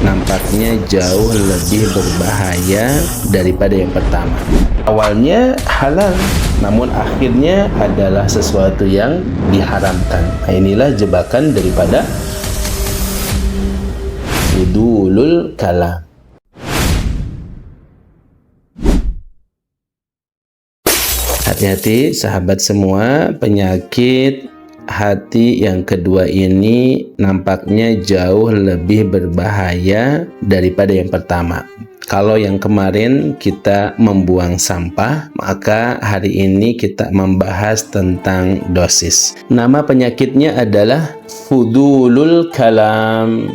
nampaknya jauh lebih berbahaya daripada yang pertama. Awalnya halal, namun akhirnya adalah sesuatu yang diharamkan. Nah, inilah jebakan daripada fudulul kalam. Hati-hati sahabat semua, penyakit hati yang kedua ini nampaknya jauh lebih berbahaya daripada yang pertama. Kalau yang kemarin kita membuang sampah, maka hari ini kita membahas tentang dosis. Nama penyakitnya adalah fudulul kalam.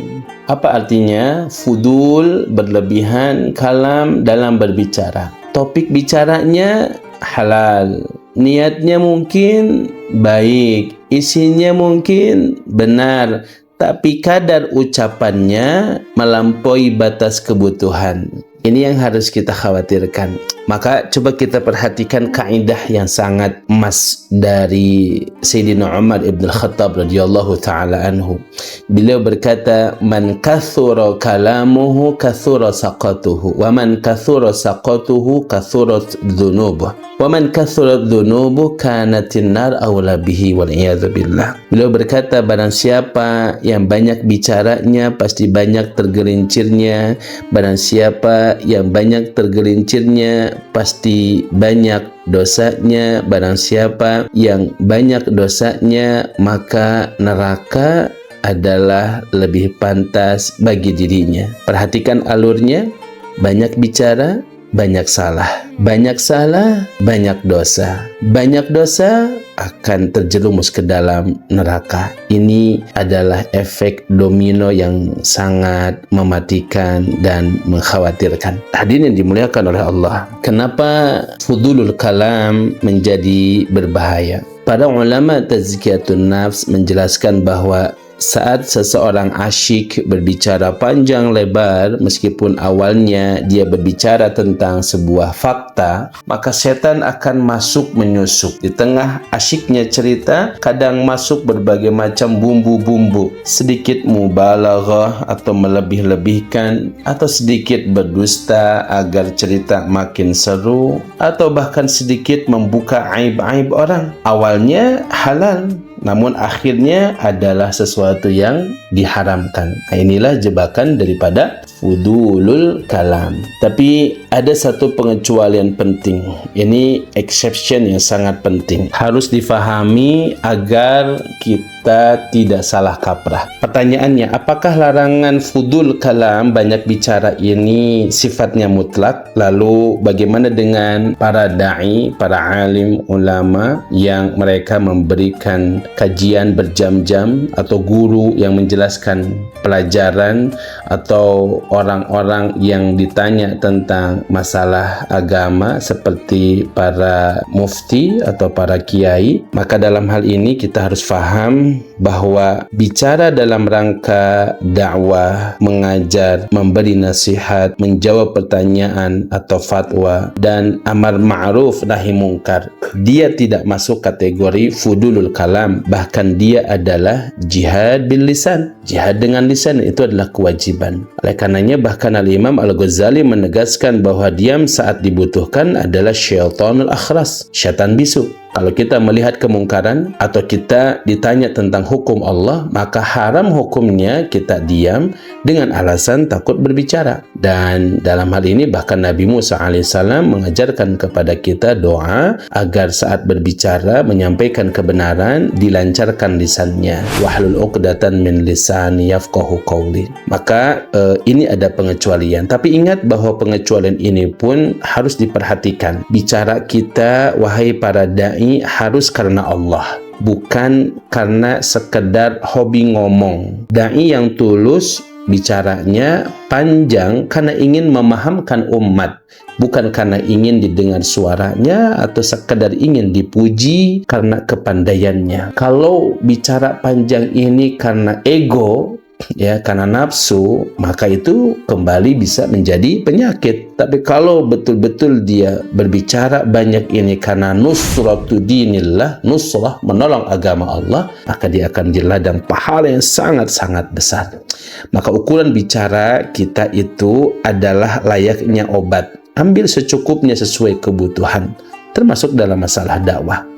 Apa artinya? Fudul, berlebihan, kalam, dalam berbicara. Topik bicaranya halal, niatnya mungkin baik, isinya mungkin benar, tapi kadar ucapannya melampaui batas kebutuhan. Ini yang harus kita khawatirkan. Maka coba kita perhatikan kaidah yang sangat emas dari Sayyidina Umar ibn al-Khattab radhiyallahu ta'ala anhu. Beliau berkata, man kathura kalamuhu kathura saqatuhu, wa man kathura saqatuhu kathurat dhunubuh, wa man kathura dhunubuh kanatin nar awla bihi wal iyadzu billah. Beliau berkata, barang siapa yang banyak bicaranya pasti banyak tergelincirnya, barang siapa yang banyak tergelincirnya pasti banyak dosanya, barang siapa yang banyak dosanya maka neraka adalah lebih pantas bagi dirinya. Perhatikan alurnya, banyak bicara, banyak salah. Banyak salah, banyak dosa. Banyak dosa akan terjerumus ke dalam neraka. Ini adalah efek domino yang sangat mematikan dan mengkhawatirkan. Hadirin yang dimuliakan oleh Allah, kenapa fudulul kalam menjadi berbahaya? Para ulama tazkiyatun nafs menjelaskan bahwa saat seseorang asyik berbicara panjang lebar, meskipun awalnya dia berbicara tentang sebuah fakta, maka setan akan masuk menyusup. Di tengah asyiknya cerita, kadang masuk berbagai macam bumbu-bumbu, sedikit mubalaghah atau melebih-lebihkan, atau sedikit berdusta agar cerita makin seru, atau bahkan sedikit membuka aib-aib orang. Awalnya halal, namun akhirnya adalah sesuatu yang diharamkan. Nah, inilah jebakan daripada fudulul kalam. Tapi ada satu pengecualian penting. Ini exception yang sangat penting. Harus difahami agar kita tidak salah kaprah. Pertanyaannya, apakah larangan fudul kalam, banyak bicara ini sifatnya mutlak? Lalu bagaimana dengan para da'i, para alim, ulama yang mereka memberikan kajian berjam-jam, atau guru yang menjelaskan pelajaran, atau orang-orang yang ditanya tentang masalah agama seperti para mufti atau para kiai? Maka dalam hal ini kita harus faham bahwa bicara dalam rangka dakwah, mengajar, memberi nasihat, menjawab pertanyaan atau fatwa, dan amar ma'ruf nahi mungkar, dia tidak masuk kategori fudulul kalam. Bahkan dia adalah jihad bil lisan. Jihad dengan lisan itu adalah kewajiban. Oleh karenanya bahkan Al-Imam Al-Ghazali menegaskan bahwa diam saat dibutuhkan adalah syaitanul akhras, syaitan bisu. Kalau kita melihat kemungkaran atau kita ditanya tentang hukum Allah, maka haram hukumnya kita diam dengan alasan takut berbicara. Dan dalam hal ini bahkan Nabi Musa alaihissalam mengajarkan kepada kita doa agar saat berbicara menyampaikan kebenaran dilancarkan lisannya. Wahlul 'uqdatan min lisani yafqahu qawli. Maka ini ada pengecualian. Tapi ingat bahwa pengecualian ini pun harus diperhatikan. Bicara kita, wahai para da'i, harus karena Allah, bukan karena sekedar hobi ngomong. Dai yang tulus bicaranya panjang karena ingin memahamkan umat, bukan karena ingin didengar suaranya atau sekedar ingin dipuji karena kepandaiannya. Kalau bicara panjang ini karena ego, ya karena nafsu, maka itu kembali bisa menjadi penyakit. Tapi kalau betul-betul dia berbicara banyak ini karena nusratu dinillah, nusrah, menolong agama Allah, maka dia akan di ladang pahala yang sangat-sangat besar. Maka ukuran bicara kita itu adalah layaknya obat. Ambil secukupnya sesuai kebutuhan, termasuk dalam masalah dakwah.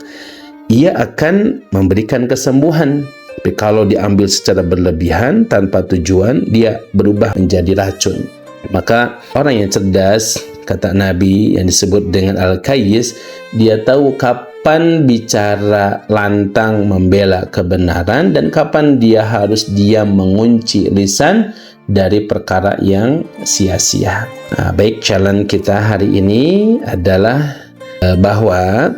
Ia akan memberikan kesembuhan. Tapi kalau diambil secara berlebihan tanpa tujuan, dia berubah menjadi racun. Maka orang yang cerdas, kata Nabi yang disebut dengan Al-Kayyis, dia tahu kapan bicara lantang membela kebenaran dan kapan dia harus diam mengunci lisan dari perkara yang sia-sia. Nah, baik, challenge kita hari ini adalah bahwa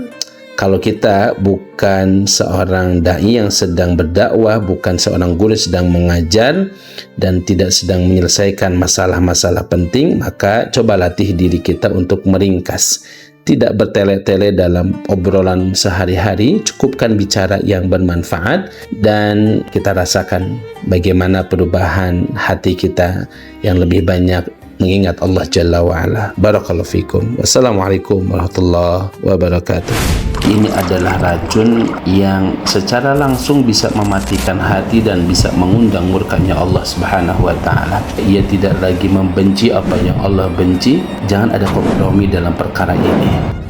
kalau kita bukan seorang dai yang sedang berdakwah, bukan seorang guru yang sedang mengajar dan tidak sedang menyelesaikan masalah-masalah penting, maka coba latih diri kita untuk meringkas. Tidak bertele-tele dalam obrolan sehari-hari, cukupkan bicara yang bermanfaat dan kita rasakan bagaimana perubahan hati kita yang lebih banyak mengingat Allah Jalla wa'ala. Barakallahu fikum. Wassalamualaikum warahmatullahi wabarakatuh. Ini adalah racun yang secara langsung bisa mematikan hati dan bisa mengundang murkanya Allah Subhanahu wa taala. Ia tidak lagi membenci apa yang Allah benci. Jangan ada kompromi dalam perkara ini.